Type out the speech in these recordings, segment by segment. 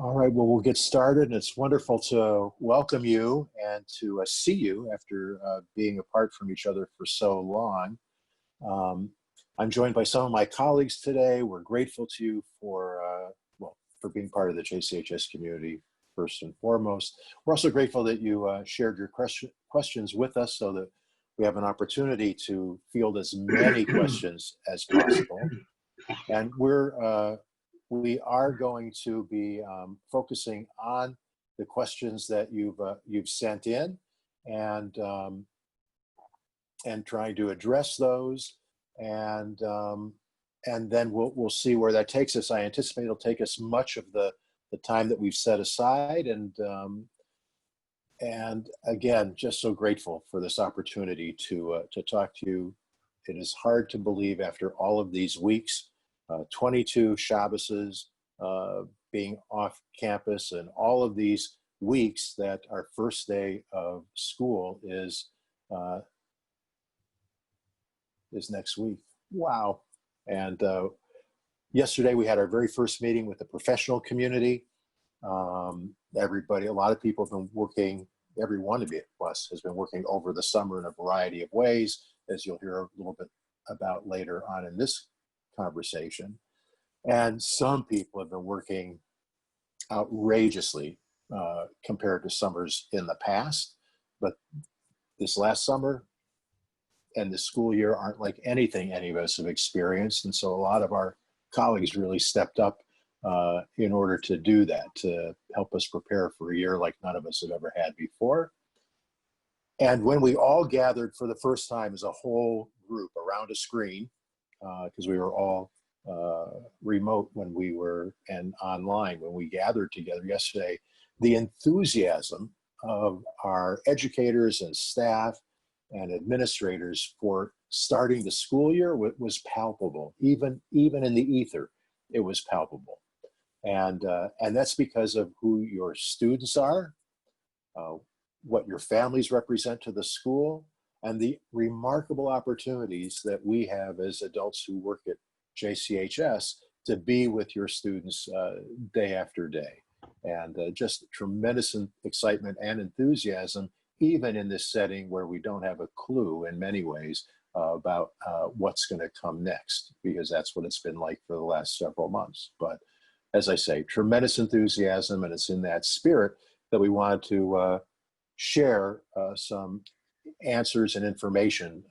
All right, well, we'll get started, and it's wonderful to welcome you and to see you after being apart from each other for so long. I'm joined by some of my colleagues today. We're grateful to you for being part of the JCHS community, first and foremost. We're also grateful that you shared your questions with us so that we have an opportunity to field as many questions as possible. And we are going to be focusing on the questions that you've sent in, and trying to address those, and then we'll see where that takes us. I anticipate it'll take us much of the time that we've set aside, and again, just so grateful for this opportunity to talk to you. It is hard to believe after all of these weeks. 22 Shabboses being off campus, and all of these weeks that our first day of school is next week. Wow. And yesterday we had our very first meeting with the professional community. Everybody, a lot of people have been working, every one of us has been working over the summer in a variety of ways, as you'll hear a little bit about later on in this conversation. And some people have been working outrageously compared to summers in the past, but this last summer and this school year aren't like anything any of us have experienced. And so a lot of our colleagues really stepped up in order to do that, to help us prepare for a year like none of us have ever had before. And when we all gathered for the first time as a whole group around a screen, because we were all remote when we were, and online when we gathered together yesterday, the enthusiasm of our educators and staff and administrators for starting the school year was palpable. Even in the ether, it was palpable. And that's because of who your students are, what your families represent to the school, and the remarkable opportunities that we have as adults who work at JCHS to be with your students day after day. And just tremendous excitement and enthusiasm, even in this setting where we don't have a clue in many ways about what's going to come next, because that's what it's been like for the last several months. But as I say, tremendous enthusiasm, and it's in that spirit that we wanted to share some answers and information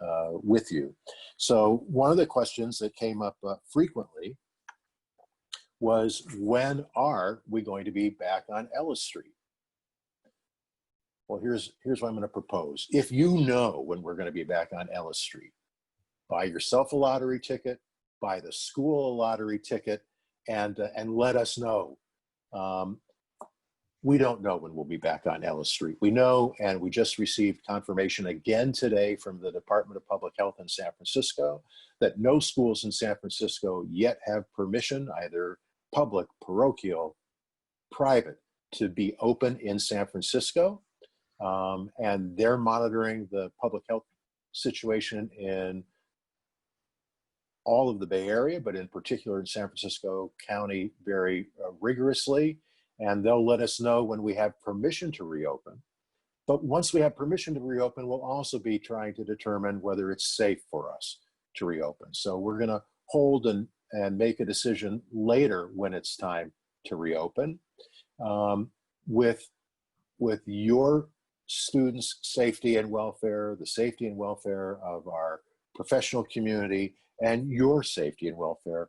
with you. So one of the questions that came up frequently was, when are we going to be back on Ellis Street? Well, here's what I'm going to propose. If you know when we're going to be back on Ellis Street, buy yourself a lottery ticket, buy the school a lottery ticket, and let us know. We don't know when we'll be back on Ellis Street. We know, and we just received confirmation again today from the Department of Public Health in San Francisco that no schools in San Francisco yet have permission, either public, parochial, private, to be open in San Francisco. And they're monitoring the public health situation in all of the Bay Area, but in particular in San Francisco County very rigorously. And they'll let us know when we have permission to reopen. But once we have permission to reopen, we'll also be trying to determine whether it's safe for us to reopen. So we're going to hold and make a decision later when it's time to reopen, with your students' safety and welfare, the safety and welfare of our professional community, and your safety and welfare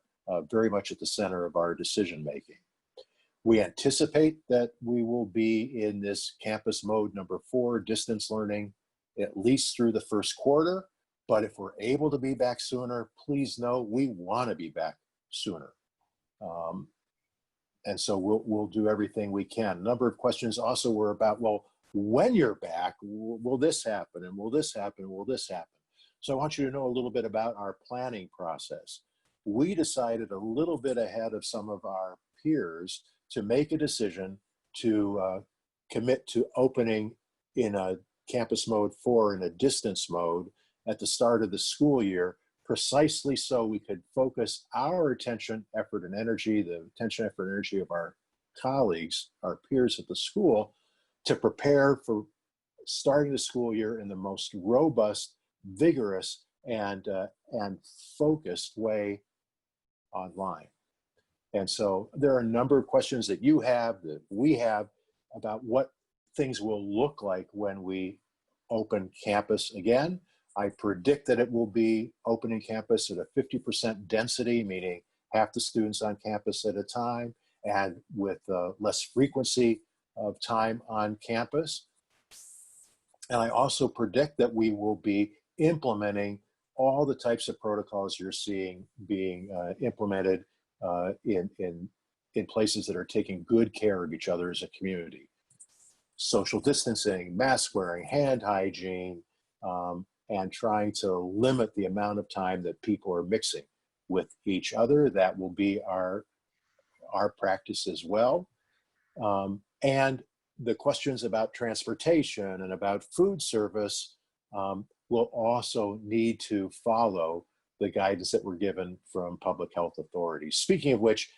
very much at the center of our decision making. We anticipate that we will be in this campus mode number 4, distance learning, at least through the first quarter. But if we're able to be back sooner, please know we want to be back sooner. And so we'll do everything we can. A number of questions also were about, well, when you're back, will this happen? And will this happen? And will this happen? So I want you to know a little bit about our planning process. We decided a little bit ahead of some of our peers to make a decision to commit to opening in a campus mode 4 in a distance mode at the start of the school year, precisely so we could focus our attention, effort, and energy, the attention, effort, and energy of our colleagues, our peers at the school, to prepare for starting the school year in the most robust, vigorous, and focused way online. And so there are a number of questions that you have, that we have, about what things will look like when we open campus again. I predict that it will be opening campus at a 50% density, meaning half the students on campus at a time, and with less frequency of time on campus. And I also predict that we will be implementing all the types of protocols you're seeing being implemented in places that are taking good care of each other as a community. Social distancing, mask wearing, hand hygiene, and trying to limit the amount of time that people are mixing with each other. That will be our practice as well. And the questions about transportation and about food service will also need to follow the guidance that we're given from public health authorities. Speaking of which,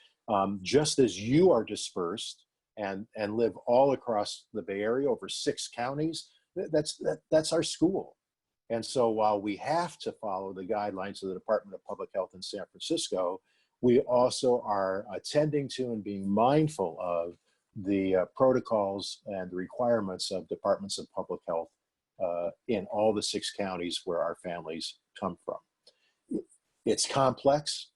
just as you are dispersed and live all across the Bay Area, over 6 counties, that's our school. And so while we have to follow the guidelines of the Department of Public Health in San Francisco, we also are attending to and being mindful of the protocols and the requirements of departments of public health in all the 6 counties where our families come from. It's complex.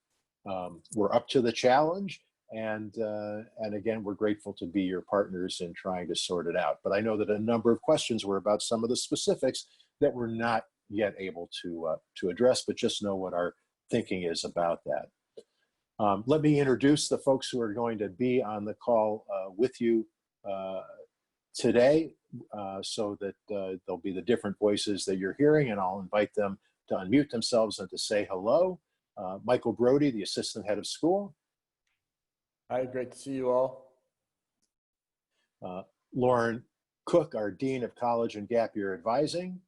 We're up to the challenge, and again, we're grateful to be your partners in trying to sort it out. But I know that a number of questions were about some of the specifics that we're not yet able to address, but just know what our thinking is about that. Let me introduce the folks who are going to be on the call with you today, so that there'll be the different voices that you're hearing, and I'll invite them to unmute themselves and to say hello. Michael Brody, the Assistant Head of School. Hi, great to see you all. Lauren Cook, our Dean of College and Gap Year Advising.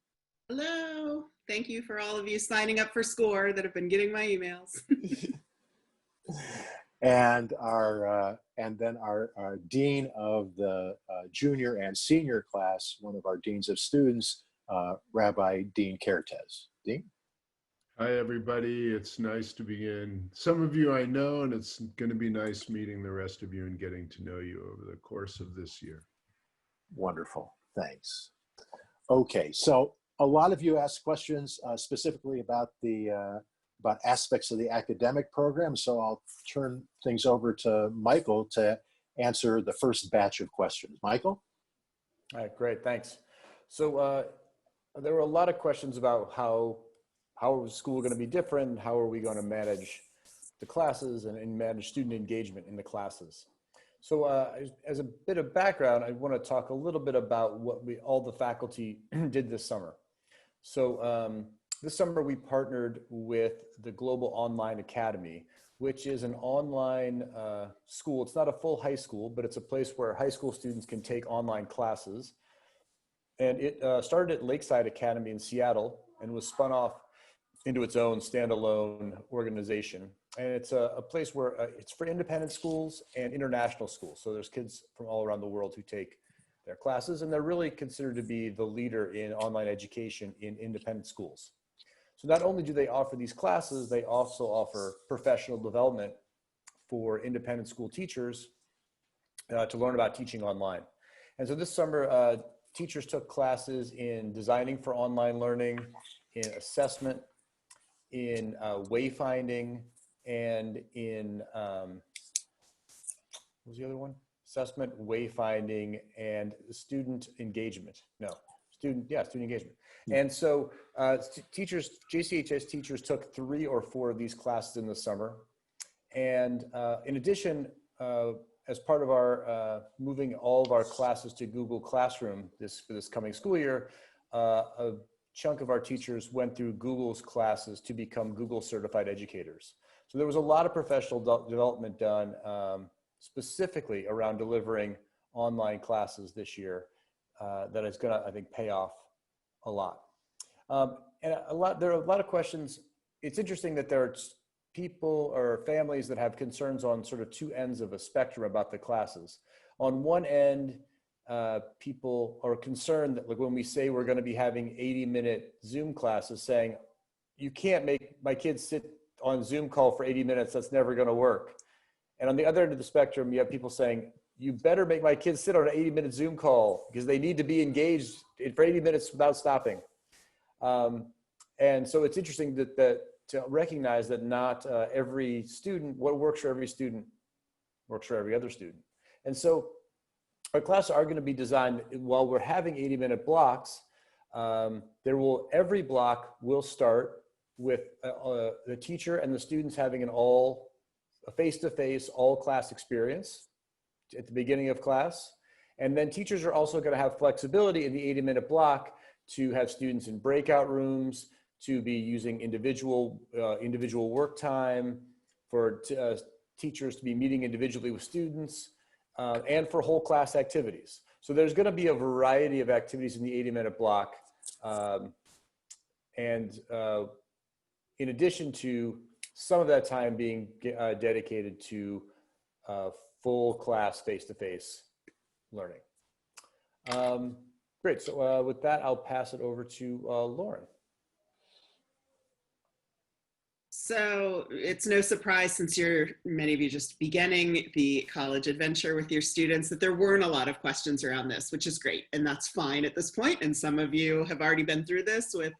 Hello. Thank you for all of you signing up for SCORE that have been getting my emails. And then our Dean of the Junior and Senior class, one of our Deans of Students, Rabbi Dean Kertesz. Dean? Hi, everybody. It's nice to begin. Some of you I know, and it's going to be nice meeting the rest of you and getting to know you over the course of this year. Wonderful. Thanks. Okay, so a lot of you asked questions specifically about about aspects of the academic program, so I'll turn things over to Michael to answer the first batch of questions. Michael? All right, great, thanks. So there were a lot of questions about how is school going to be different? How are we going to manage the classes and manage student engagement in the classes? So as a bit of background, I want to talk a little bit about what all the faculty did this summer. So this summer we partnered with the Global Online Academy, which is an online school. It's not a full high school, but it's a place where high school students can take online classes. And it started at Lakeside Academy in Seattle and was spun off into its own standalone organization. And it's a place where it's for independent schools and international schools. So there's kids from all around the world who take their classes, and they're really considered to be the leader in online education in independent schools. So not only do they offer these classes, they also offer professional development for independent school teachers to learn about teaching online. And so this summer, teachers took classes in designing for online learning, in assessment, in wayfinding, and in, what was the other one? Assessment, wayfinding, and student engagement. Student engagement. And so teachers, JCHS teachers took 3 or 4 of these classes in the summer. And in addition, as part of our moving all of our classes to Google Classroom for this coming school year, a chunk of our teachers went through Google's classes to become Google certified educators. So there was a lot of professional development done specifically around delivering online classes this year that is going to, I think, pay off a lot. And there are a lot of questions. It's interesting that there are people or families that have concerns on sort of two ends of a spectrum about the classes. On one end, people are concerned that, like, when we say we're going to be having 80-minute Zoom classes, saying, you can't make my kids sit on Zoom call for 80 minutes. That's never going to work. And on the other end of the spectrum, you have people saying, you better make my kids sit on an 80-minute Zoom call because they need to be engaged for 80 minutes without stopping. And so it's interesting that to recognize that not every student, what works for every student works for every other student. And so our classes are going to be designed, while we're having 80-minute blocks, every block will start with the teacher and the students having a face-to-face all-class experience at the beginning of class. And then teachers are also going to have flexibility in the 80-minute block to have students in breakout rooms, to be using individual work time, for teachers to be meeting individually with students, and for whole class activities. So there's going to be a variety of activities in the 80-minute block. In addition to some of that time being dedicated to full class face-to-face learning. Great, so with that, I'll pass it over to Lauren. So it's no surprise, since many of you just beginning the college adventure with your students, that there weren't a lot of questions around this, which is great. And that's fine at this point. And some of you have already been through this with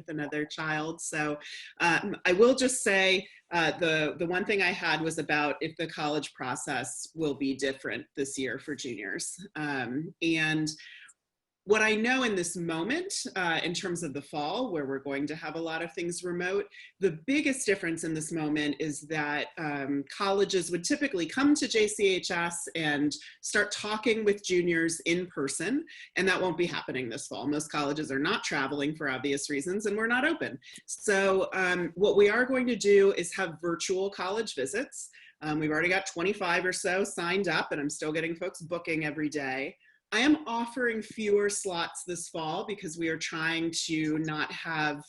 another child. So I will just say the one thing I had was about if the college process will be different this year for juniors. And what I know in this moment, in terms of the fall, where we're going to have a lot of things remote, the biggest difference in this moment is that colleges would typically come to JCHS and start talking with juniors in person, and that won't be happening this fall. Most colleges are not traveling for obvious reasons, and we're not open. So what we are going to do is have virtual college visits. We've already got 25 or so signed up, and I'm still getting folks booking every day. I am offering fewer slots this fall because we are trying to not have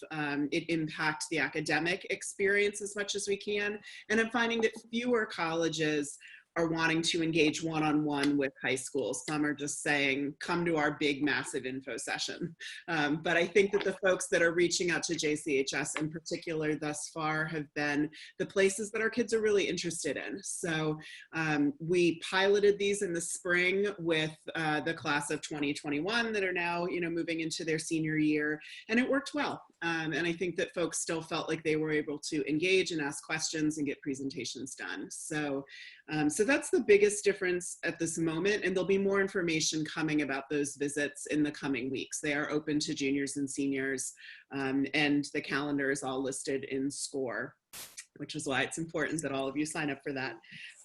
it impact the academic experience as much as we can. And I'm finding that fewer colleges are wanting to engage one-on-one with high schools. Some are just saying, come to our big, massive info session. But I think that the folks that are reaching out to JCHS in particular thus far have been the places that our kids are really interested in. So we piloted these in the spring with the class of 2021 that are now, moving into their senior year, and it worked well. And I think that folks still felt like they were able to engage and ask questions and get presentations done. So that's the biggest difference at this moment, and there'll be more information coming about those visits in the coming weeks. They are open to juniors and seniors, and the calendar is all listed in SCORE, which is why it's important that all of you sign up for that.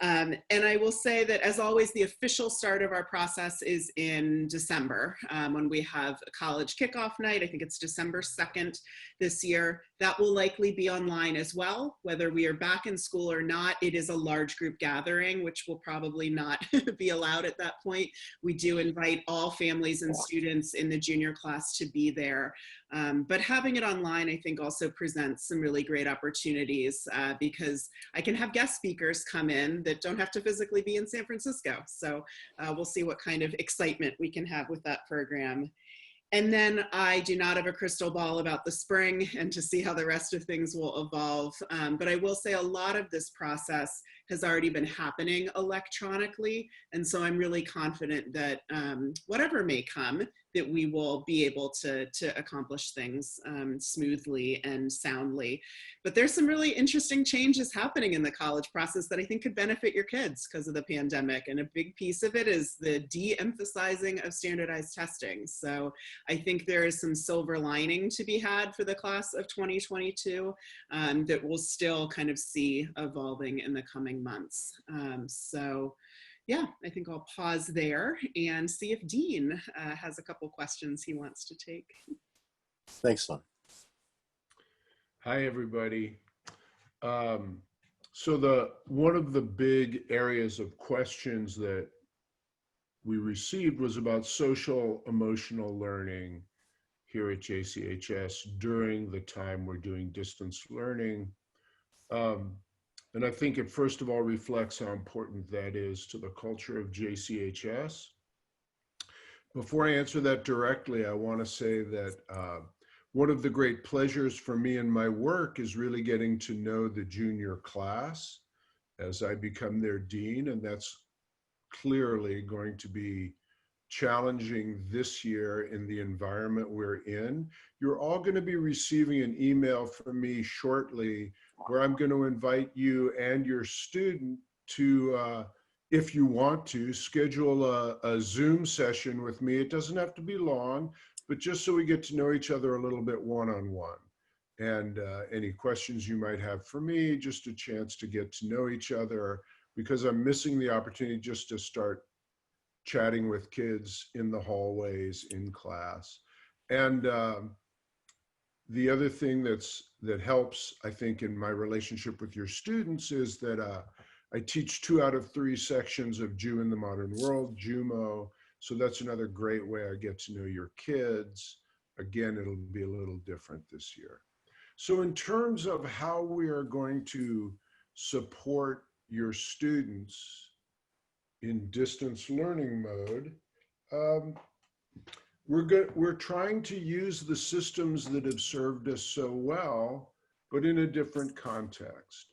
And I will say that, as always, the official start of our process is in December, when we have a college kickoff night. I think it's December 2nd this year. That will likely be online as well. Whether we are back in school or not, it is a large group gathering, which will probably not be allowed at that point. We do invite all families and students in the junior class to be there. But having it online, I think, also presents some really great opportunities, because I can have guest speakers come in that don't have to physically be in San Francisco. So we'll see what kind of excitement we can have with that program. And then I do not have a crystal ball about the spring and to see how the rest of things will evolve. But I will say a lot of this process has already been happening electronically. And so I'm really confident that whatever may come, that we will be able to accomplish things smoothly and soundly. But there's some really interesting changes happening in the college process that I think could benefit your kids because of the pandemic. And a big piece of it is the de-emphasizing of standardized testing. So I think there is some silver lining to be had for the class of 2022 that we'll still kind of see evolving in the coming months. So yeah, I think I'll pause there and see if Dean has a couple questions he wants to take. Thanks, Lon. Hi, everybody. So one of the big areas of questions that we received was about social emotional learning here at JCHS during the time we're doing distance learning. And I think it first of all reflects how important that is to the culture of JCHS. Before I answer that directly, I want to say that one of the great pleasures for me in my work is really getting to know the junior class as I become their dean, and that's clearly going to be challenging this year in the environment we're in. You're all going to be receiving an email from me shortly where I'm going to invite you and your student to, if you want to, schedule a Zoom session with me. It doesn't have to be long, but just so we get to know each other a little bit one-on-one. And any questions you might have for me, just a chance to get to know each other, because I'm missing the opportunity just to start chatting with kids in the hallways in class. And the other thing that helps, I think, in my relationship with your students is that I teach 2 out of 3 sections of Jew in the Modern World, JUMO. So that's another great way I get to know your kids. Again, it'll be a little different this year. So in terms of how we are going to support your students in distance learning mode, we're trying to use the systems that have served us so well, but in a different context.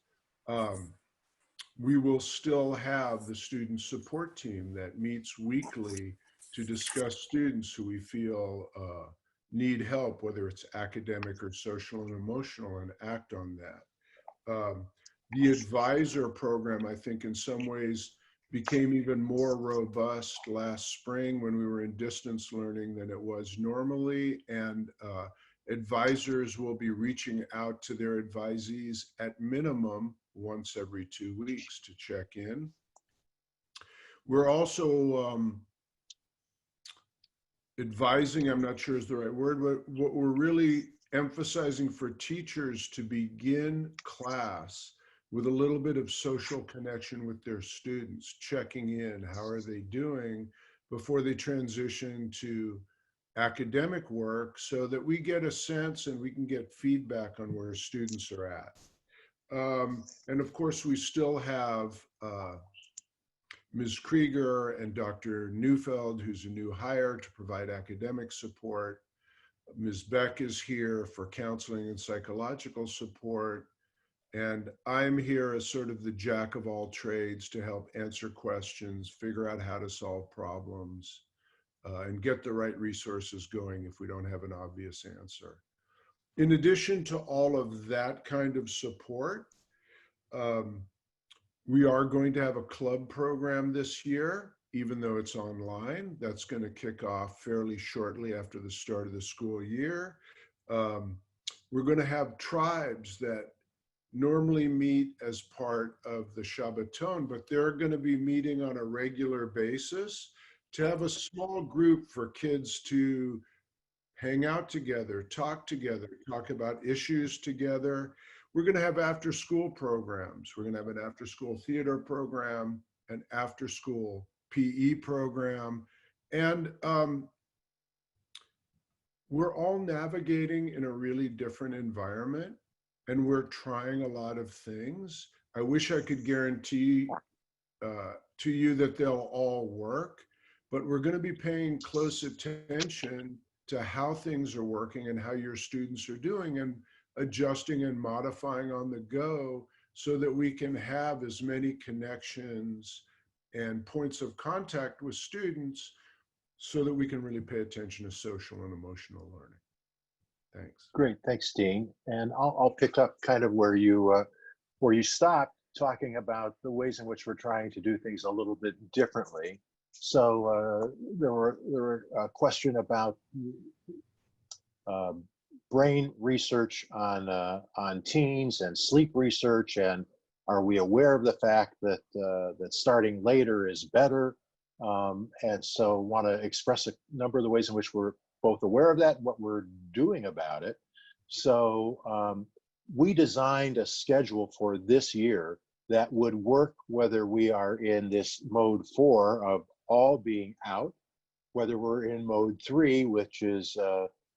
We will still have the student support team that meets weekly to discuss students who we feel need help, whether it's academic or social and emotional, and act on that. The advisor program, I think, in some ways became even more robust last spring when we were in distance learning than it was normally. And advisors will be reaching out to their advisees at minimum once every 2 weeks to check in. We're also advising, I'm not sure is the right word, but what we're really emphasizing for teachers to begin class with a little bit of social connection with their students, checking in, how are they doing, before they transition to academic work, so that we get a sense and we can get feedback on where students are at. And of course, we still have Ms. Krieger and Dr. Neufeld, who's a new hire, to provide academic support. Ms. Beck is here for counseling and psychological support. And I'm here as sort of the jack of all trades to help answer questions, figure out how to solve problems, and get the right resources going if we don't have an obvious answer. In addition to all of that kind of support, we are going to have a club program this year, even though it's online. That's going to kick off fairly shortly after the start of the school year. We're going to have tribes that normally meet as part of the Shabbaton, but they're going to be meeting on a regular basis to have a small group for kids to hang out together, talk about issues together. We're going to have after-school programs. We're going to have an after-school theater program, an after-school PE program, and we're all navigating in a really different environment, and we're trying a lot of things. I wish I could guarantee to you that they'll all work, but we're going to be paying close attention to how things are working and how your students are doing, and adjusting and modifying on the go so that we can have as many connections and points of contact with students so that we can really pay attention to social and emotional learning. Thanks. Great, thanks, Dean. And I'll pick up kind of where you stopped, talking about the ways in which we're trying to do things a little bit differently. So there were a question about brain research on teens and sleep research, and are we aware of the fact that that starting later is better? And so want to express a number of the ways in which we're both aware of that and what we're doing about it. So we designed a schedule for this year that would work whether we are in this mode 4 of all being out, whether we're in mode 3, which is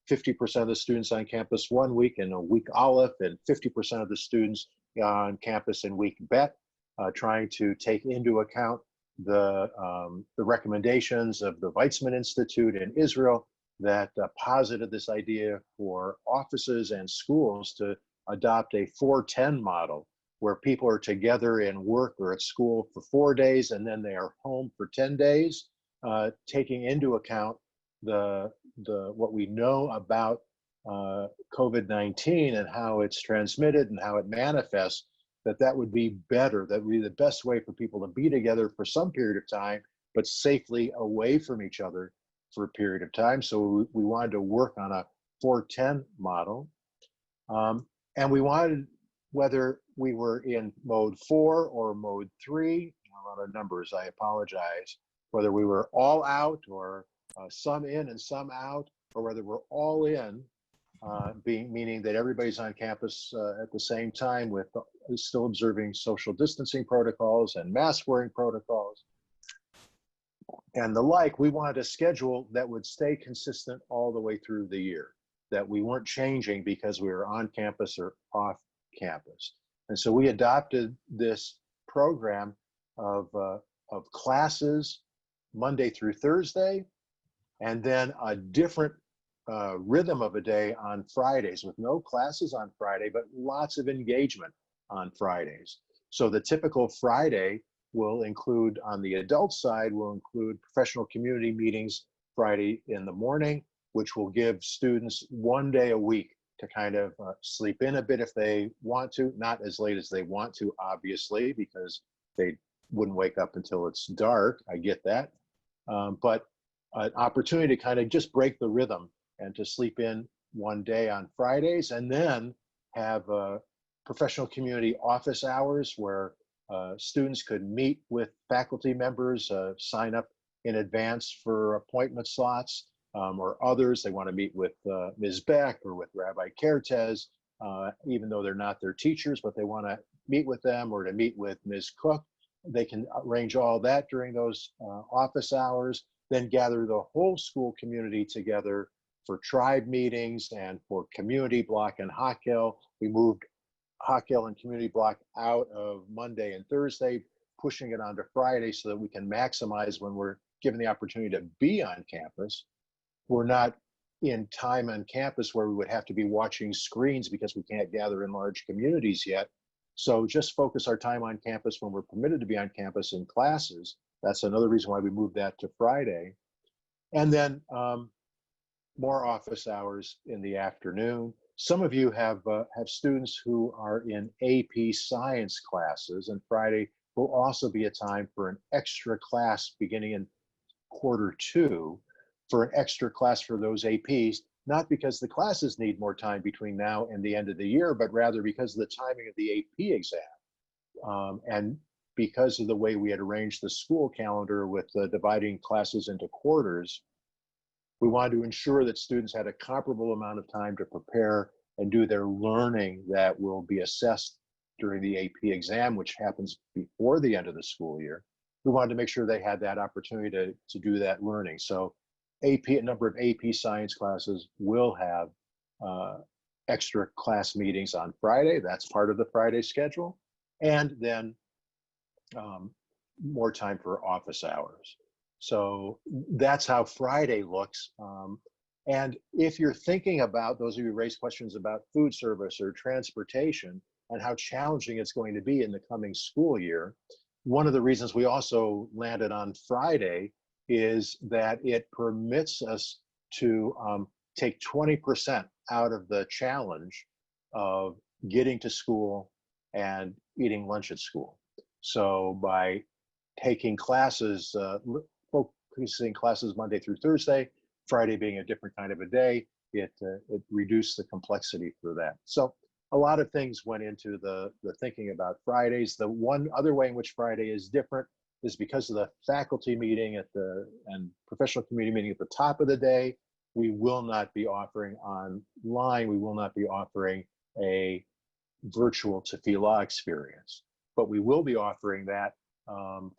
50% of the students on campus 1 week and a week Aleph, and 50% of the students on campus in week bet, trying to take into account the recommendations of the Weizmann Institute in Israel that posited this idea for offices and schools to adopt a 4-10 model, where people are together in work or at school for 4 days and then they are home for 10 days, taking into account what we know about COVID-19 and how it's transmitted and how it manifests, that would be better, that would be the best way for people to be together for some period of time, but safely away from each other for a period of time. So we wanted to work on a 4-10 model. And we wanted, whether we were in mode 4 or mode 3, a lot of numbers, I apologize, whether we were all out or some in and some out, or whether we're all in, meaning that everybody's on campus at the same time with still observing social distancing protocols and mask wearing protocols and the like. We wanted a schedule that would stay consistent all the way through the year, that we weren't changing because we were on campus or off campus. And so we adopted this program of classes Monday through Thursday, and then a different rhythm of a day on Fridays, with no classes on Friday, but lots of engagement on Fridays. So the typical Friday will include, on the adult side, will include professional community meetings Friday in the morning, which will give students 1 day a week to kind of sleep in a bit if they want to, not as late as they want to, obviously, because they wouldn't wake up until it's dark. I get that. But an opportunity to kind of just break the rhythm and to sleep in 1 day on Fridays, and then have professional community office hours where students could meet with faculty members, sign up in advance for appointment slots, or others, they want to meet with Ms. Beck or with Rabbi Kertesz, even though they're not their teachers, but they want to meet with them, or to meet with Ms. Cook. They can arrange all that during those office hours, then gather the whole school community together for tribe meetings and for community block and Hakel. We moved Hakel and community block out of Monday and Thursday, pushing it onto Friday so that we can maximize when we're given the opportunity to be on campus. We're not in time on campus where we would have to be watching screens because we can't gather in large communities yet. So just focus our time on campus when we're permitted to be on campus in classes. That's another reason why we moved that to Friday. And then more office hours in the afternoon. Some of you have students who are in AP science classes, and Friday will also be a time for an extra class beginning in Q2, for an extra class for those APs, not because the classes need more time between now and the end of the year, but rather because of the timing of the AP exam. And because of the way we had arranged the school calendar with dividing classes into quarters, we wanted to ensure that students had a comparable amount of time to prepare and do their learning that will be assessed during the AP exam, which happens before the end of the school year. We wanted to make sure they had that opportunity to do that learning. So a number of AP science classes will have extra class meetings on Friday. That's part of the Friday schedule. And then more time for office hours. So that's how Friday looks. And if you're thinking about, those of you who raised questions about food service or transportation and how challenging it's going to be in the coming school year, one of the reasons we also landed on Friday is that it permits us to take 20% out of the challenge of getting to school and eating lunch at school. So by taking classes, focusing classes Monday through Thursday, Friday being a different kind of a day, it reduced the complexity for that. So a lot of things went into the thinking about Fridays. The one other way in which Friday is different is because of the faculty meeting and professional community meeting at the top of the day. We will not be offering online. We will not be offering a virtual tefillah experience, but we will be offering that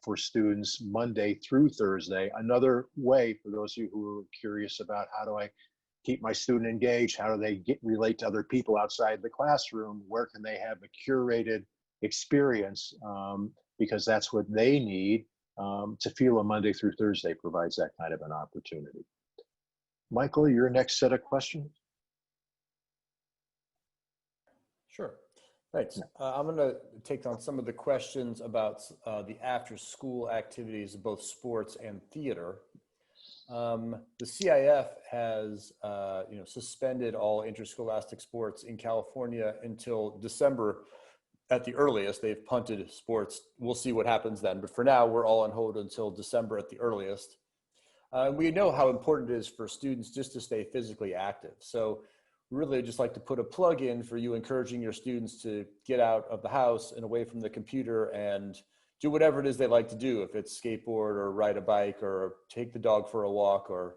for students Monday through Thursday. Another way for those of you who are curious about how do I keep my student engaged? How do they relate to other people outside the classroom? Where can they have a curated experience? Because that's what they need to feel a Monday through Thursday provides that kind of an opportunity. Michael, your next set of questions? Sure, thanks. I'm going to take on some of the questions about the after-school activities of both sports and theater. The CIF has suspended all interscholastic sports in California until December at the earliest. They've punted sports. We'll see what happens then. But for now, we're all on hold until December at the earliest. We know how important it is for students just to stay physically active. So really just like to put a plug in for you, encouraging your students to get out of the house and away from the computer and do whatever it is they like to do. If it's skateboard or ride a bike or take the dog for a walk or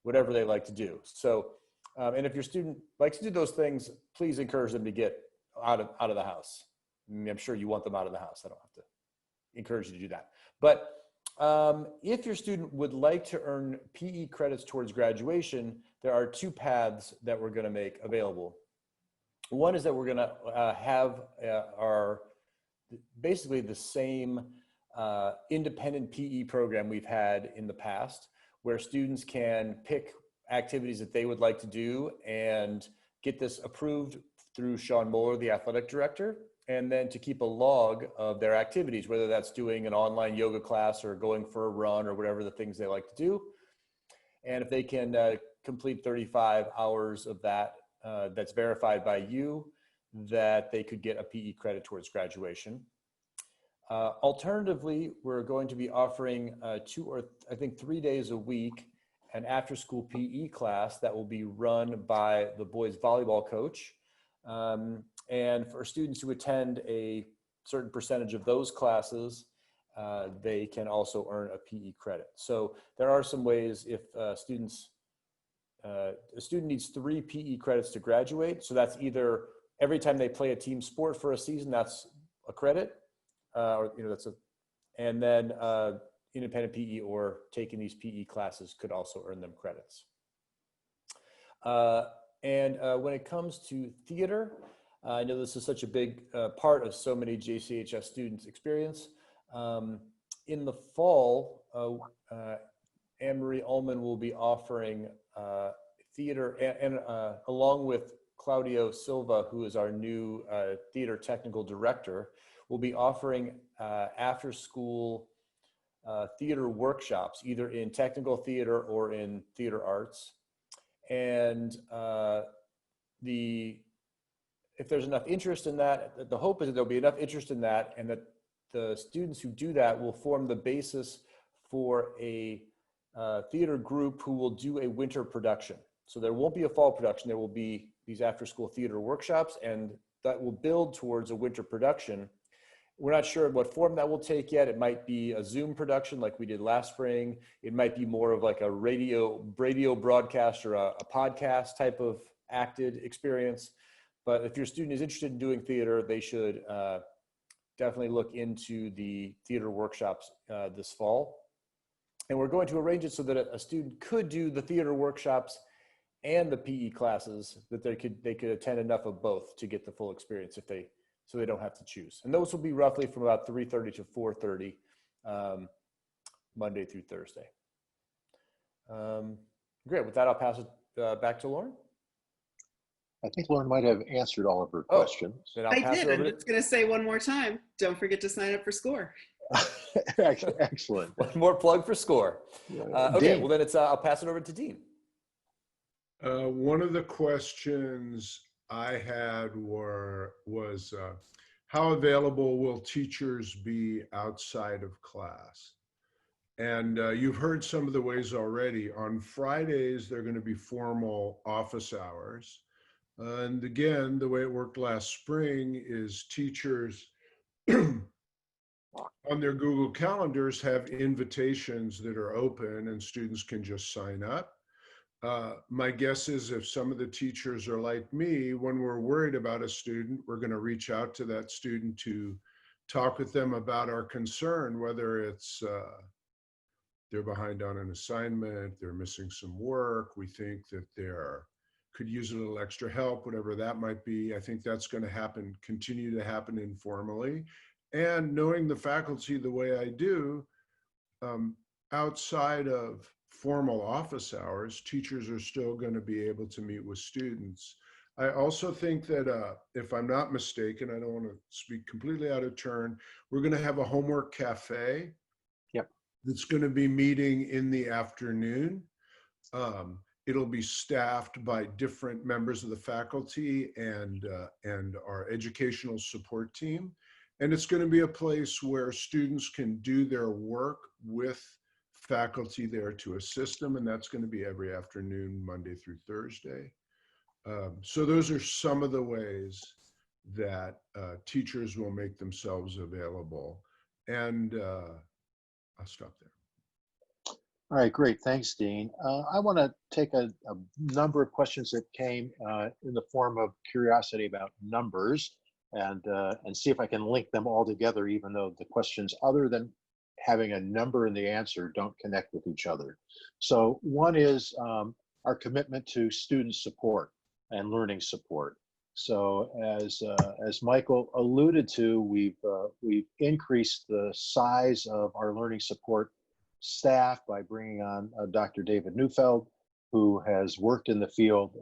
whatever they like to do. So, and if your student likes to do those things, please encourage them to get out of the house. I mean, I'm sure you want them out of the house. I don't have to encourage you to do that. But if your student would like to earn PE credits towards graduation, there are two paths that we're going to make available. One is that we're going to have basically the same independent PE program we've had in the past, where students can pick activities that they would like to do and get this approved through Sean Mueller, the athletic director, and then to keep a log of their activities, whether that's doing an online yoga class or going for a run or whatever the things they like to do. And if they can complete 35 hours of that, that's verified by you, that they could get a PE credit towards graduation. Alternatively, we're going to be offering 2 or I think 3 days a week an after-school PE class that will be run by the boys volleyball coach. And for students who attend a certain percentage of those classes, they can also earn a PE credit. So there are some ways if a student needs 3 PE credits to graduate. So that's either every time they play a team sport for a season, that's a credit, and then independent PE or taking these PE classes could also earn them credits. And when it comes to theater, I know this is such a big part of so many JCHS students' experience. In the fall, Anne-Marie Ullman will be offering theater, and along with Claudio Silva, who is our new theater technical director, will be offering after-school theater workshops, either in technical theater or in theater arts. And if there's enough interest in that, the hope is that there'll be enough interest in that, and that the students who do that will form the basis for a theater group who will do a winter production. So there won't be a fall production. There will be these after-school theater workshops, and that will build towards a winter production. We're not sure what form that will take yet. It might be a Zoom production like we did last spring. It might be more of like a radio broadcast or a podcast type of acted experience. But if your student is interested in doing theater, they should definitely look into the theater workshops this fall. And we're going to arrange it so that a student could do the theater workshops and the PE classes, that they could attend enough of both to get the full experience so they don't have to choose. And those will be roughly from about 3:30 to 4:30, Monday through Thursday. Great, with that, I'll pass it back to Lauren. I think Lauren might have answered all of her questions. Then I'll I pass did. it over I'm just going to say one more time, don't forget to sign up for SCORE. Excellent. One more plug for SCORE. Okay, Dean. well then I'll pass it over to Dean. One of the questions I had was how available will teachers be outside of class? And you've heard some of the ways already. On Fridays, they're going to be formal office hours. And again, the way it worked last spring is teachers on their Google calendars have invitations that are open and students can just sign up. My guess is if some of the teachers are like me, when we're worried about a student, we're going to reach out to that student to talk with them about our concern, whether it's they're behind on an assignment, they're missing some work, we think that they're could use a little extra help, whatever that might be. I think that's going to happen, continue to happen informally. And knowing the faculty the way I do, outside of formal office hours, teachers are still going to be able to meet with students. I also think that if I'm not mistaken, I don't want to speak completely out of turn, we're going to have a homework cafe. Yep. That's going to be meeting in the afternoon. It'll be staffed by different members of the faculty and our educational support team. And it's going to be a place where students can do their work with faculty there to assist them. And that's going to be every afternoon, Monday through Thursday. So those are some of the ways that teachers will make themselves available. And I'll stop there. All right, great. Thanks, Dean. I want to take a number of questions that came in the form of curiosity about numbers and see if I can link them all together, even though the questions, other than having a number in the answer, don't connect with each other. So one is our commitment to student support and learning support. So as Michael alluded to, we've increased the size of our learning support staff by bringing on Dr. David Neufeld, who has worked in the field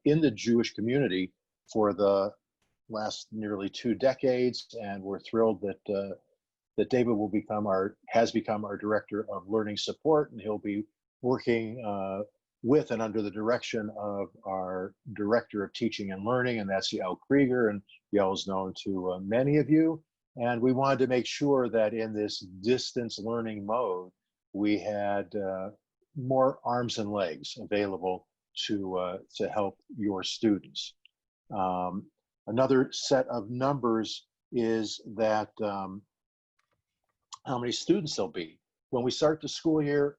in the Jewish community for the last nearly 2 decades, and we're thrilled that David has become our director of learning support, and he'll be working with and under the direction of our director of teaching and learning, and that's Yael Krieger, and Yael is known to many of you. And we wanted to make sure that in this distance learning mode, we had more arms and legs available to help your students. Another set of numbers is that how many students there'll be. When we start the school year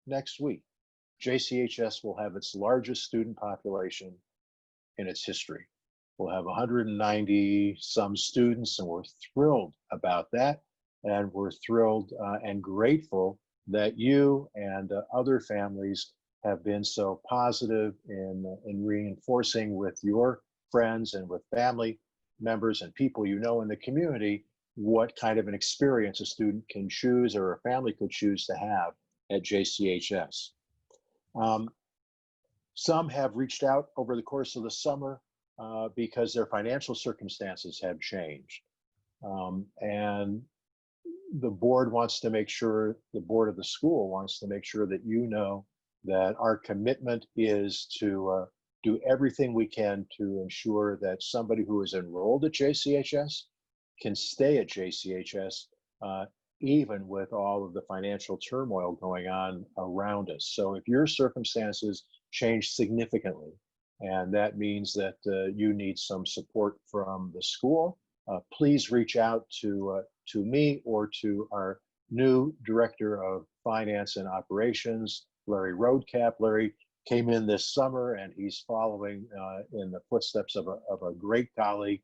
next week, JCHS will have its largest student population in its history. We'll have 190 some students, and we're thrilled about that. And we're thrilled and grateful that you and other families have been so positive in reinforcing with your friends and with family members and people you know in the community what kind of an experience a student can choose or a family could choose to have at JCHS. Some have reached out over the course of the summer because their financial circumstances have changed. And the board wants to make sure, the board of the school wants to make sure that you know that our commitment is to do everything we can to ensure that somebody who is enrolled at JCHS can stay at JCHS, even with all of the financial turmoil going on around us. So if your circumstances change significantly, and that means that you need some support from the school, please reach out to me or to our new Director of Finance and Operations, Larry Roadcap. Larry came in this summer, and he's following in the footsteps of a great colleague,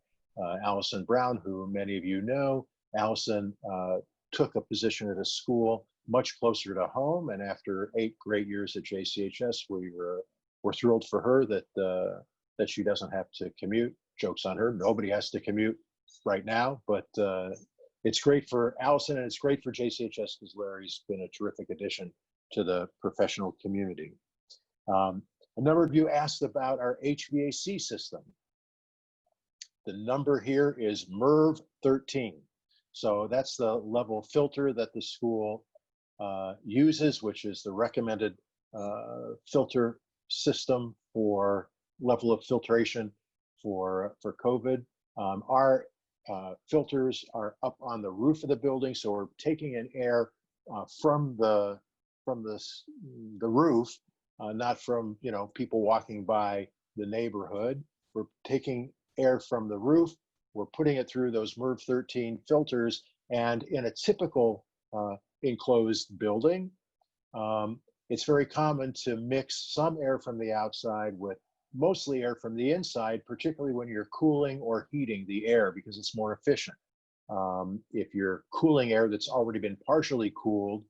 Allison Brown, who many of you know. Allison took a position at a school much closer to home, and after 8 great years at JCHS, we're thrilled for her that she doesn't have to commute. Joke's on her. Nobody has to commute right now, but it's great for Allison and it's great for JCHS because Larry's been a terrific addition to the professional community. A number of you asked about our HVAC system. The number here is MERV 13. So that's the level filter that the school uses, which is the recommended filter system for level of filtration for COVID. Our filters are up on the roof of the building, so we're taking in air from the roof, not from people walking by the neighborhood. We're taking air from the roof. We're putting it through those MERV 13 filters, and in a typical enclosed building, it's very common to mix some air from the outside with mostly air from the inside, particularly when you're cooling or heating the air, because it's more efficient. If you're cooling air that's already been partially cooled,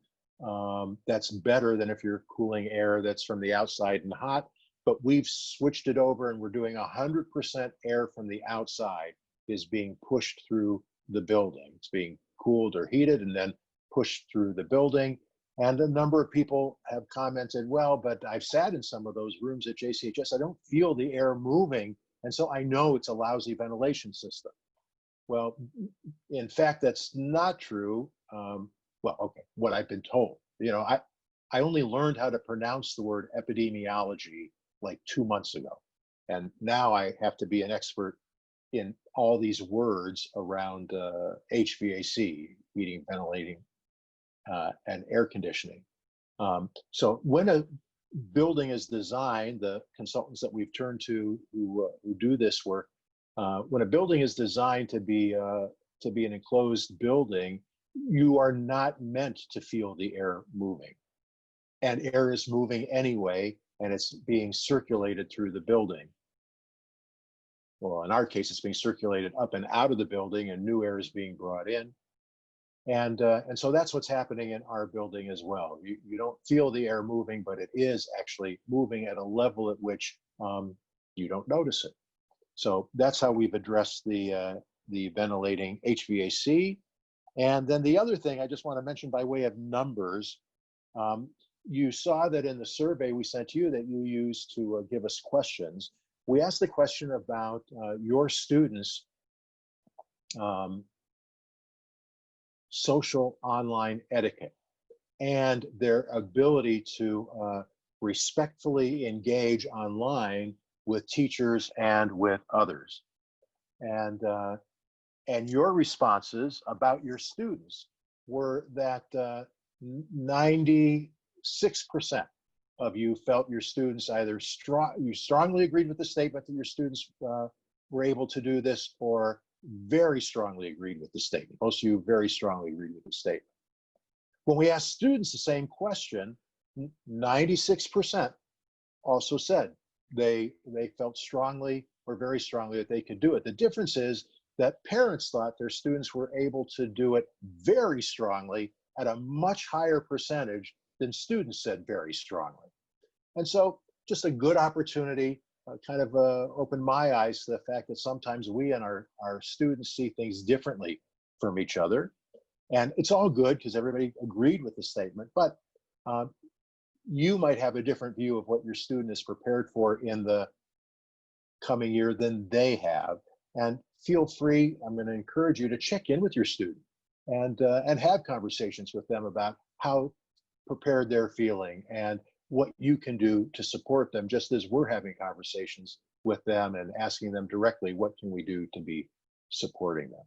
That's better than if you're cooling air that's from the outside and hot. But we've switched it over and we're doing 100% air from the outside is being pushed through the building. It's being cooled or heated and then pushed through the building. And a number of people have commented, well, but I've sat in some of those rooms at JCHS. I don't feel the air moving. And so I know it's a lousy ventilation system. Well, in fact, that's not true. Well, okay, what I've been told. You know, I only learned how to pronounce the word epidemiology like 2 months ago. And now I have to be an expert in all these words around HVAC, heating, ventilating, and air conditioning. So when a building is designed, the consultants that we've turned to who do this work, when a building is designed to be an enclosed building, you are not meant to feel the air moving. And air is moving anyway, and it's being circulated through the building. Well, in our case, it's being circulated up and out of the building, and new air is being brought in. And so that's what's happening in our building as well. You don't feel the air moving, but it is actually moving at a level at which you don't notice it. So that's how we've addressed the ventilating HVAC. And then the other thing I just want to mention by way of numbers, you saw that in the survey we sent you that you used to give us questions. We asked the question about your students' social online etiquette and their ability to respectfully engage online with teachers and with others. And your responses about your students were that 96% of you felt your students either you strongly agreed with the statement that your students were able to do this, or very strongly agreed with the statement. Most of you very strongly agreed with the statement. When we asked students the same question, 96% also said they felt strongly or very strongly that they could do it. The difference is that parents thought their students were able to do it very strongly at a much higher percentage than students said very strongly. And so just a good opportunity, kind of opened my eyes to the fact that sometimes we and our students see things differently from each other. And it's all good because everybody agreed with the statement, but you might have a different view of what your student is prepared for in the coming year than they have. And feel free, I'm going to encourage you to check in with your student and have conversations with them about how prepared they're feeling and what you can do to support them, just as we're having conversations with them and asking them directly, what can we do to be supporting them?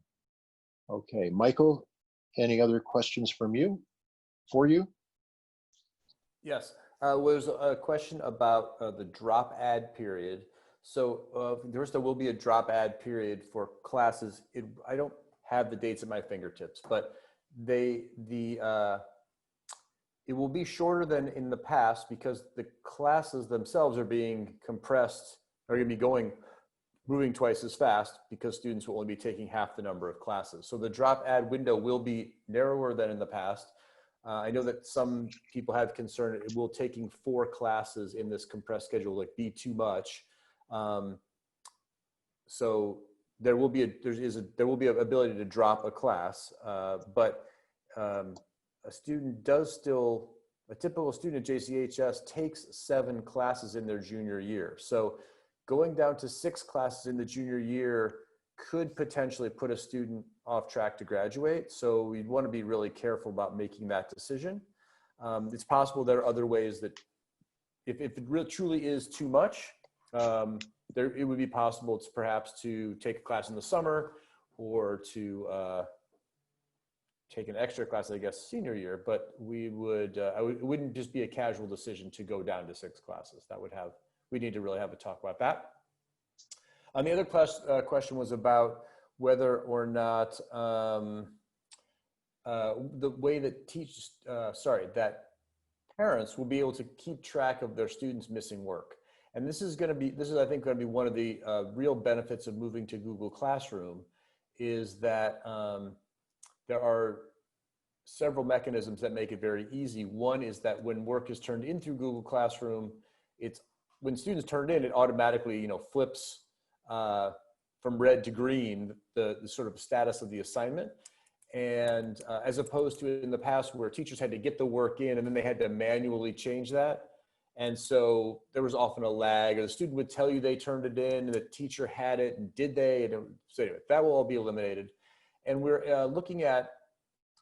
Okay, Michael, any other questions from you, for you? Yes, was a question about the drop add period. So first, there will be a drop add period for classes. I don't have the dates at my fingertips, but it will be shorter than in the past because the classes themselves are being compressed, are going to be moving twice as fast because students will only be taking half the number of classes. So the drop add window will be narrower than in the past. I know that some people have concern will taking 4 classes in this compressed schedule like be too much. So there will be an ability to drop a class, but a typical student at JCHS takes 7 classes in their junior year. So going down to 6 classes in the junior year could potentially put a student off track to graduate. So we'd want to be really careful about making that decision. It's possible there are other ways that if it really truly is too much, it would be possible perhaps to take a class in the summer or to take an extra class, I guess, senior year, but it wouldn't just be a casual decision to go down to 6 classes. We need to really have a talk about that. The other question was about whether or not the way that that parents will be able to keep track of their students missing work. And this is I think going to be one of the real benefits of moving to Google Classroom is that there are several mechanisms that make it very easy. One is that when work is turned in through Google Classroom, it's when students turn it in, it automatically, you know, flips from red to green, the sort of status of the assignment. And as opposed to in the past where teachers had to get the work in and then they had to manually change that. And so there was often a lag, or the student would tell you they turned it in and the teacher had it, and did they? And so anyway, that will all be eliminated. And we're looking at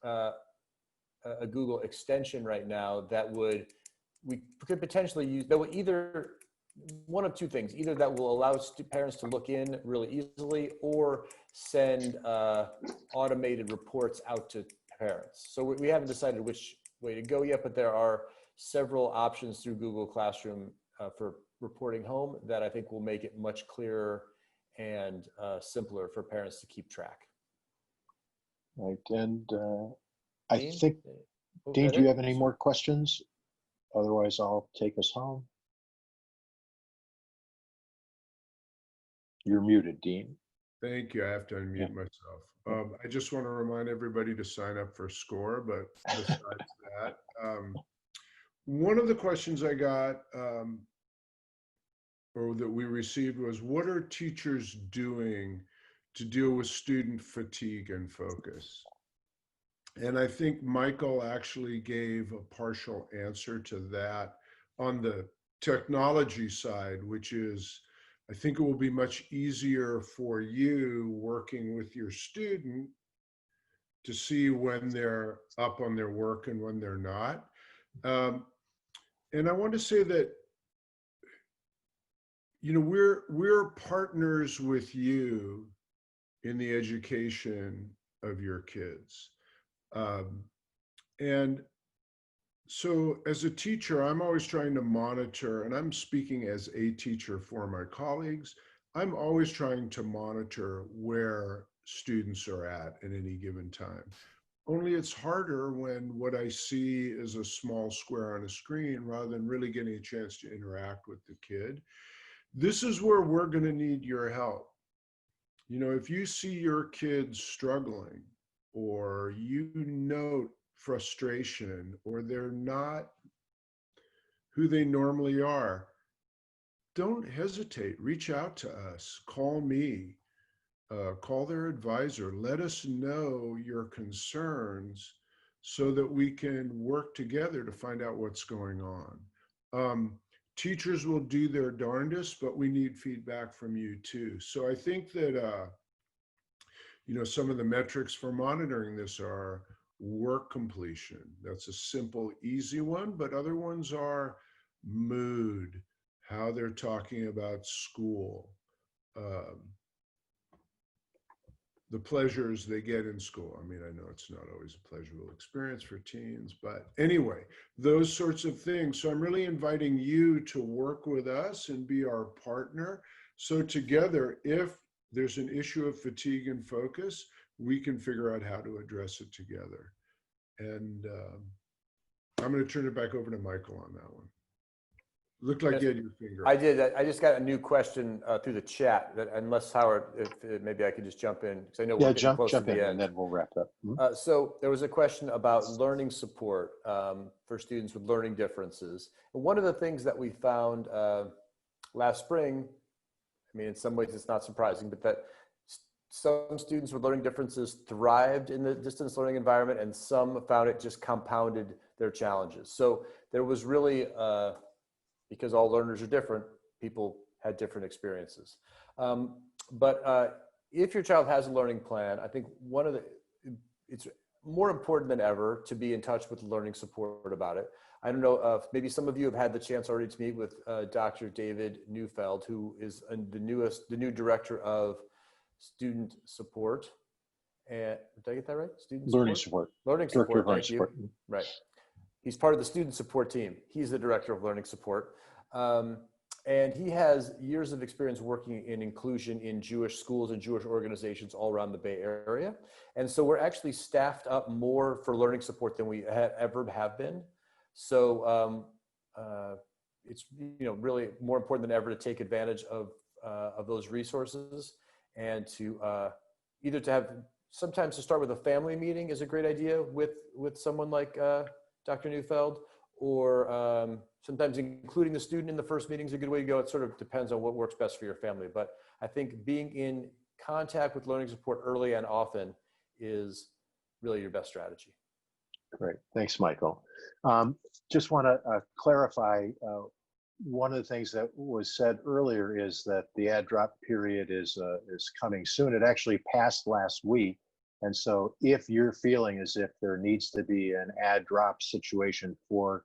a Google extension right now that we could potentially use, that would either, one of two things, either that will allow parents to look in really easily or send automated reports out to parents. So we haven't decided which way to go yet, but there are several options through Google Classroom for reporting home that I think will make it much clearer and simpler for parents to keep track. Right, and I Dean? think, Oh, Dean, that do you it? have any more questions? Otherwise, I'll take us home. You're muted, Dean. Thank you. I have to unmute myself. I just want to remind everybody to sign up for SCORE, but besides that, one of the questions I got or that we received was, what are teachers doing to deal with student fatigue and focus? And I think Michael actually gave a partial answer to that on the technology side, which is, I think it will be much easier for you working with your student to see when they're up on their work and when they're not. And I want to say that, you know, we're partners with you in the education of your kids. And so as a teacher, I'm always trying to monitor, and I'm speaking as a teacher for my colleagues, I'm always trying to monitor where students are at any given time. Only it's harder when what I see is a small square on a screen rather than really getting a chance to interact with the kid. This is where we're going to need your help. You know, if you see your kids struggling, or you note frustration, or they're not who they normally are, don't hesitate. Reach out to us. Call me. Call their advisor. Let us know your concerns so that we can work together to find out what's going on. Teachers will do their darndest, but we need feedback from you too. So I think that, you know, some of the metrics for monitoring this are work completion. That's a simple, easy one, but other ones are mood, how they're talking about school, the pleasures they get in school. I mean, I know it's not always a pleasurable experience for teens, but anyway, those sorts of things. So I'm really inviting you to work with us and be our partner. So together, if there's an issue of fatigue and focus, we can figure out how to address it together. And I'm going to turn it back over to Michael on that one. Looked like you had your finger. I did. I just got a new question through the chat. That, unless Howard, if maybe I could just jump in, because I know we're getting close to the end. And then we'll wrap up. So there was a question about learning support for students with learning differences. And one of the things that we found last spring, I mean, in some ways it's not surprising, but that some students with learning differences thrived in the distance learning environment, and some found it just compounded their challenges. So there was really, because all learners are different, people had different experiences. But if your child has a learning plan, I think it's more important than ever to be in touch with learning support about it. I don't know if maybe some of you have had the chance already to meet with Dr. David Neufeld, who is the new director of student support. And did I get that right? Learning support. Learning support. Thank you. Right. He's part of the student support team. He's the director of learning support. And he has years of experience working in inclusion in Jewish schools and Jewish organizations all around the Bay Area. And so we're actually staffed up more for learning support than we ever have been. So it's really more important than ever to take advantage of those resources and to either to have sometimes to start with a family meeting is a great idea with someone like Dr. Neufeld, or sometimes including the student in the first meeting is a good way to go. It sort of depends on what works best for your family. But I think being in contact with learning support early and often is really your best strategy. Great. Thanks, Michael. Just want to clarify, one of the things that was said earlier is that the add drop period is coming soon. It actually passed last week. And so if you're feeling as if there needs to be an add drop situation for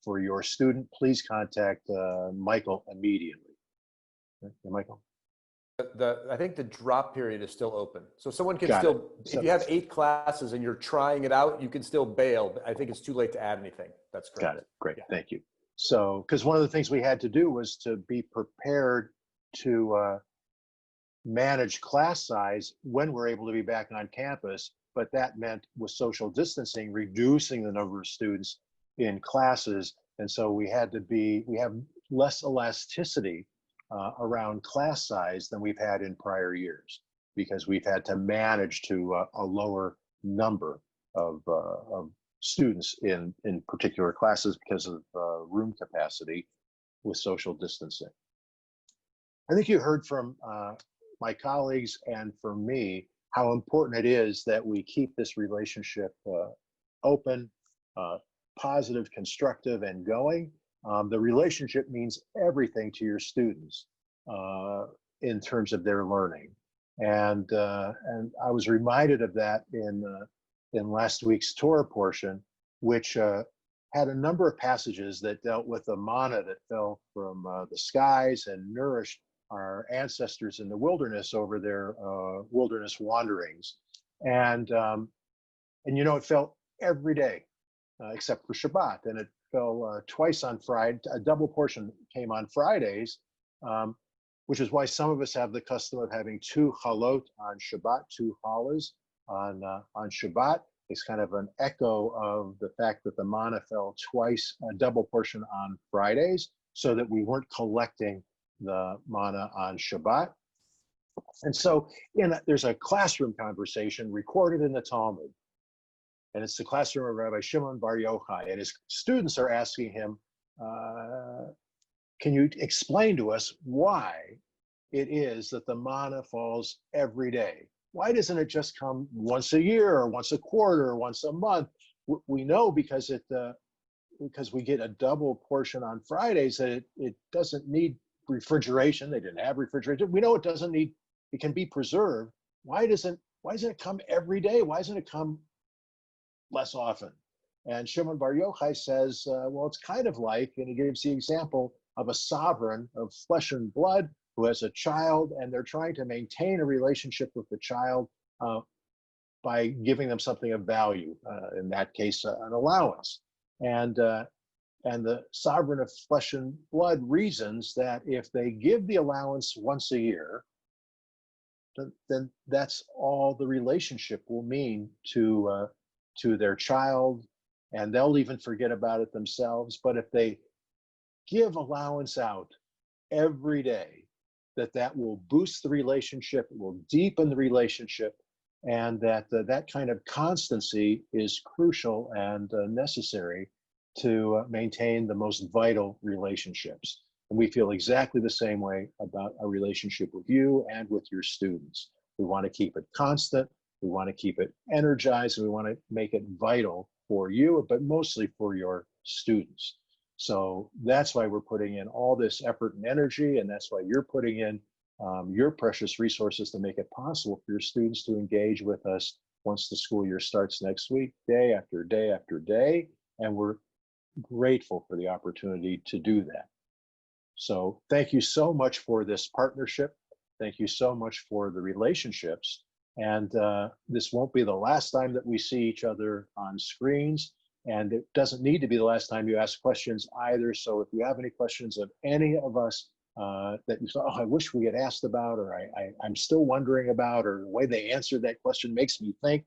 your student, please contact Michael immediately. Okay, Michael? I think the drop period is still open. So someone can Got still, it. if you have 8 classes and you're trying it out, you can still bail. But I think it's too late to add anything. That's correct. Got it. Great. Yeah. Thank you. So, because one of the things we had to do was to be prepared to manage class size when we're able to be back on campus, but that meant with social distancing, reducing the number of students in classes. And so we have less elasticity around class size than we've had in prior years, because we've had to manage to a lower number of students in particular classes because of room capacity with social distancing. I think you heard from my colleagues and from me how important it is that we keep this relationship open, positive, constructive, and going. The relationship means everything to your students in terms of their learning. And I was reminded of that in last week's Torah portion, which had a number of passages that dealt with the manna that fell from the skies and nourished our ancestors in the wilderness over their wilderness wanderings. And you know, it fell every day except for Shabbat, and it fell twice on Friday. A double portion came on Fridays, which is why some of us have the custom of having 2 chalot on Shabbat, 2 challahs on Shabbat. It's kind of an echo of the fact that the manna fell twice, a double portion on Fridays, so that we weren't collecting the manna on Shabbat. And so there's a classroom conversation recorded in the Talmud. And it's the classroom of Rabbi Shimon Bar Yochai. And his students are asking him, can you explain to us why it is that the manna falls every day? Why doesn't it just come once a year or once a quarter or once a month? We know because we get a double portion on Fridays that it doesn't need refrigeration. They didn't have refrigeration. We know it doesn't need, it can be preserved. Why doesn't it come every day? Why doesn't it come less often? And Shimon Bar Yochai says, well, it's kind of like, and he gives the example of a sovereign of flesh and blood who has a child, and they're trying to maintain a relationship with the child by giving them something of value, in that case, an allowance. And the sovereign of flesh and blood reasons that if they give the allowance once a year, then that's all the relationship will mean to their child, and they'll even forget about it themselves. But if they give allowance out every day, that will boost the relationship, it will deepen the relationship, and that kind of constancy is crucial and necessary to maintain the most vital relationships. And we feel exactly the same way about our relationship with you and with your students. We want to keep it constant, we want to keep it energized, and we want to make it vital for you, but mostly for your students. So that's why we're putting in all this effort and energy, and that's why you're putting in your precious resources to make it possible for your students to engage with us once the school year starts next week, day after day after day. And we're grateful for the opportunity to do that. So thank you so much for this partnership. Thank you so much for the relationships. And this won't be the last time that we see each other on screens. And it doesn't need to be the last time you ask questions either. So if you have any questions of any of us that you thought, oh, I wish we had asked about, or I'm still wondering about, or the way they answered that question makes me think,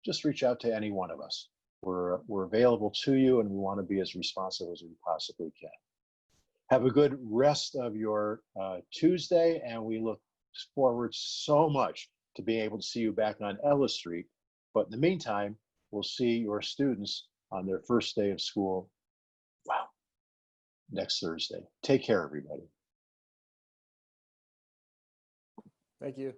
just reach out to any one of us. We're available to you, and we want to be as responsive as we possibly can. Have a good rest of your Tuesday, and we look forward so much to being able to see you back on Ellis Street. But in the meantime, we'll see your students on their first day of school. Wow. Next Thursday. Take care, everybody. Thank you.